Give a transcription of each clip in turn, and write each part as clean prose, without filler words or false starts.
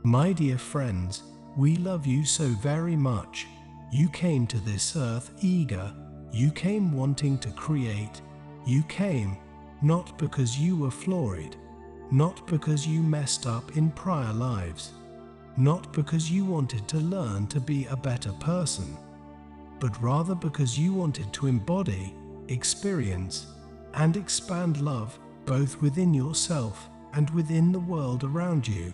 My dear friends, we love you so very much. You came to this earth eager. You came wanting to create. You came not because you were flawed, not because you messed up in prior lives, not because you wanted to learn to be a better person, but rather because you wanted to embody, experience, and expand love both within yourself and within the world around you.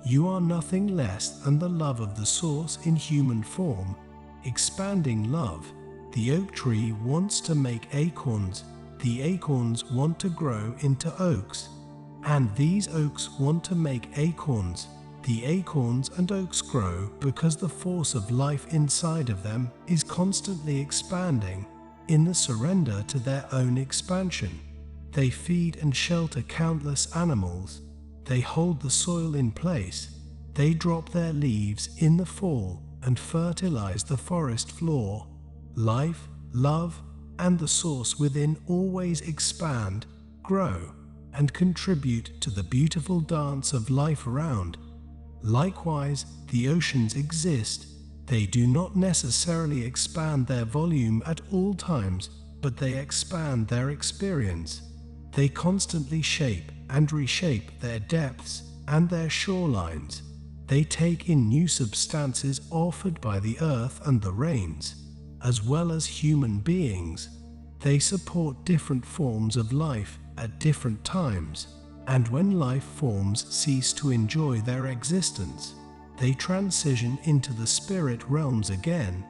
You are nothing less than the love of the Source in human form, expanding love. The oak tree wants to make acorns. The acorns want to grow into oaks. And these oaks want to make acorns. The acorns and oaks grow because the force of life inside of them is constantly expanding in the surrender to their own expansion. They feed and shelter countless animals. They hold the soil in place. They drop their leaves in the fall and fertilize the forest floor. Life, love, and the Source within always expand, grow, and contribute to the beautiful dance of life around. Likewise, the oceans exist. They do not necessarily expand their volume at all times, but they expand their experience. They constantly shape and reshape their depths and their shorelines. They take in new substances offered by the earth and the rains, as well as human beings. They support different forms of life at different times, and when life forms cease to enjoy their existence, they transition into the spirit realms again.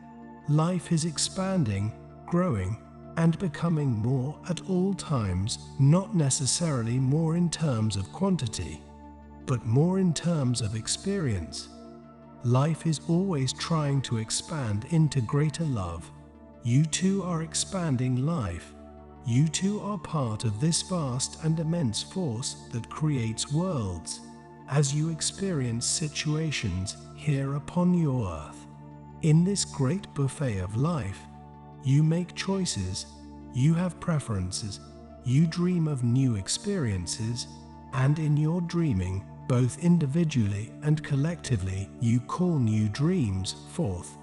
Life is expanding, growing, and becoming more at all times, not necessarily more in terms of quantity, but more in terms of experience. Life is always trying to expand into greater love. You too are expanding life. You too are part of this vast and immense force that creates worlds. As you experience situations here upon your earth, in this great buffet of life, you make choices, you have preferences, you dream of new experiences, and in your dreaming, both individually and collectively, you call new dreams forth.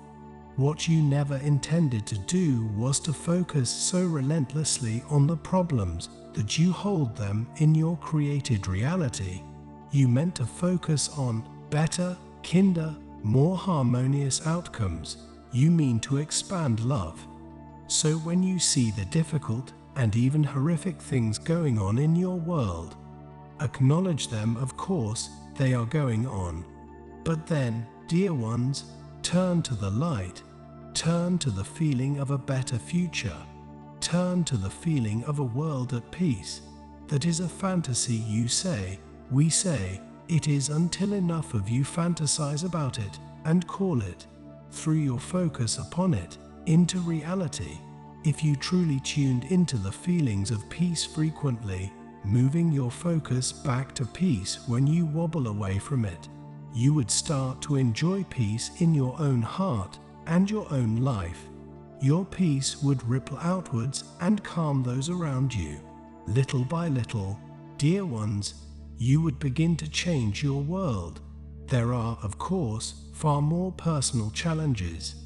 What you never intended to do was to focus so relentlessly on the problems that you hold them in your created reality. You meant to focus on better, kinder, more harmonious outcomes. You mean to expand love. So when you see the difficult and even horrific things going on in your world, acknowledge them. Of course, they are going on. But then, dear ones, turn to the light. Turn to the feeling of a better future. Turn to the feeling of a world at peace. That is a fantasy, you say. We say, it is, until enough of you fantasize about it and call it, through your focus upon it, into reality. If you truly tuned into the feelings of peace frequently, moving your focus back to peace when you wobble away from it, you would start to enjoy peace in your own heart and your own life. Your peace would ripple outwards and calm those around you. Little by little, dear ones, you would begin to change your world. There are, of course, far more personal challenges.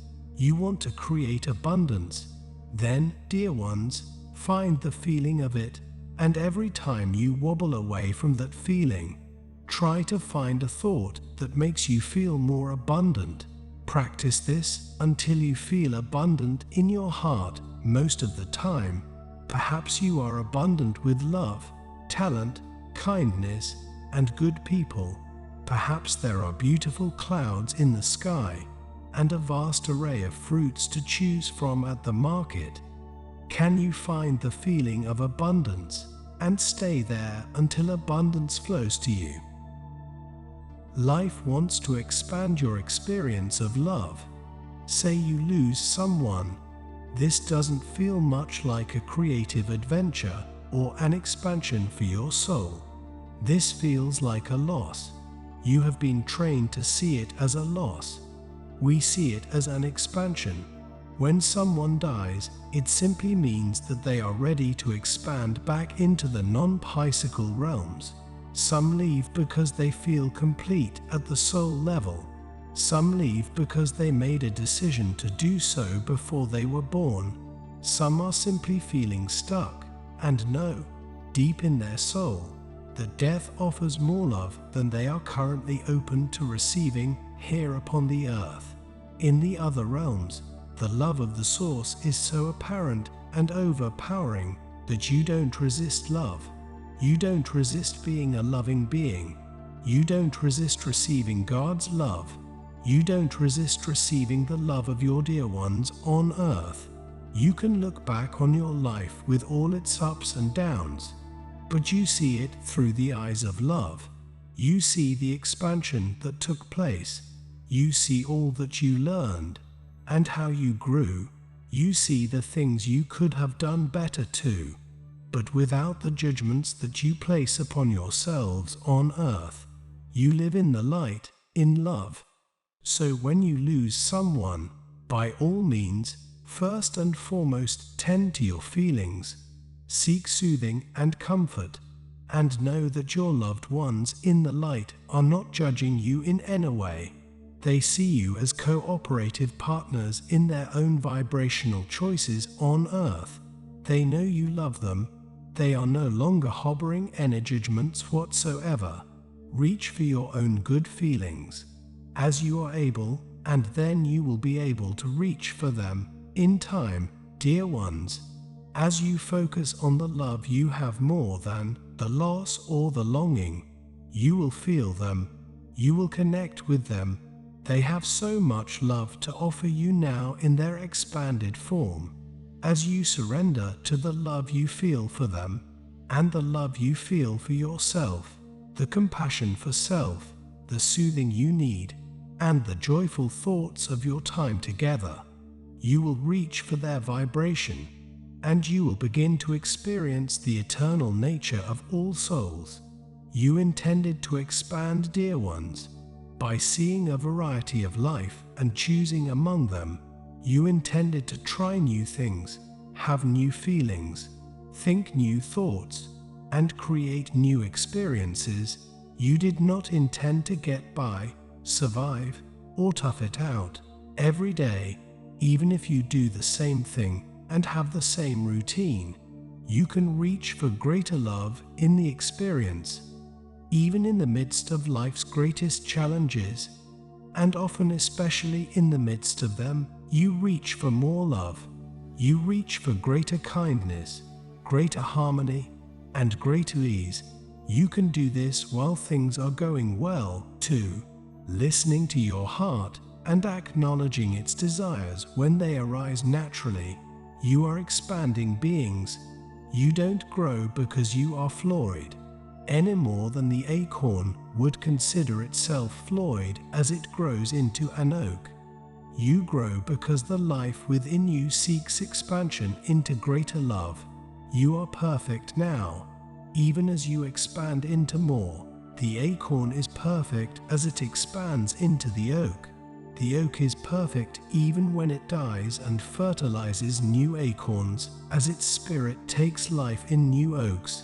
You want to create abundance. Then, dear ones, find the feeling of it, and every time you wobble away from that feeling, try to find a thought that makes you feel more abundant. Practice this until you feel abundant in your heart. Most of the time, perhaps you are abundant with love, talent, kindness, and good people. Perhaps there are beautiful clouds in the sky, and a vast array of fruits to choose from at the market. Can you find the feeling of abundance and stay there until abundance flows to you? Life wants to expand your experience of love. Say you lose someone. This doesn't feel much like a creative adventure or an expansion for your soul. This feels like a loss. You have been trained to see it as a loss. We see it as an expansion. When someone dies, it simply means that they are ready to expand back into the non-physical realms. Some leave because they feel complete at the soul level. Some leave because they made a decision to do so before they were born. Some are simply feeling stuck and know, deep in their soul, that death offers more love than they are currently open to receiving here upon the earth. In the other realms, the love of the source is so apparent and overpowering that you don't resist love. You don't resist being a loving being. You don't resist receiving God's love. You don't resist receiving the love of your dear ones on earth. You can look back on your life with all its ups and downs, but you see it through the eyes of love. You see the expansion that took place. You see all that you learned and how you grew. You see the things you could have done better too, but without the judgments that you place upon yourselves on earth. You live in the light, in love. So when you lose someone, by all means, first and foremost tend to your feelings. Seek soothing and comfort, and know that your loved ones in the light are not judging you in any way. They see you as cooperative partners in their own vibrational choices on earth. They know you love them. They are no longer harboring any judgments whatsoever. Reach for your own good feelings as you are able, and then you will be able to reach for them in time, dear ones. As you focus on the love you have more than the loss or the longing, you will feel them. You will connect with them. They have so much love to offer you now in their expanded form. As you surrender to the love you feel for them, and the love you feel for yourself, the compassion for self, the soothing you need, and the joyful thoughts of your time together, you will reach for their vibration, and you will begin to experience the eternal nature of all souls. You intended to expand, dear ones, by seeing a variety of life and choosing among them. You intended to try new things, have new feelings, think new thoughts, and create new experiences. You did not intend to get by, survive, or tough it out every day. Even if you do the same thing and have the same routine, you can reach for greater love in the experience. Even in the midst of life's greatest challenges, and often especially in the midst of them, you reach for more love. You reach for greater kindness, greater harmony, and greater ease. You can do this while things are going well, too, listening to your heart and acknowledging its desires when they arise naturally. You are expanding beings. You don't grow because you are flawed, any more than the acorn would consider itself flawed as it grows into an oak. You grow because the life within you seeks expansion into greater love. You are perfect now. Even as you expand into more, the acorn is perfect as it expands into the oak. The oak is perfect even when it dies and fertilizes new acorns as its spirit takes life in new oaks.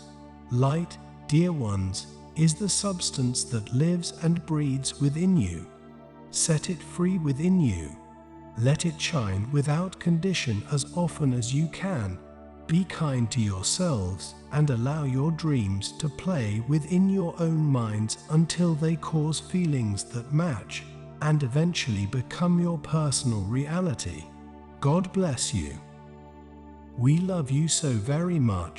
Light, dear ones, is the substance that lives and breathes within you. Set it free within you. Let it shine without condition as often as you can. Be kind to yourselves and allow your dreams to play within your own minds until they cause feelings that match and eventually become your personal reality. God bless you. We love you so very much.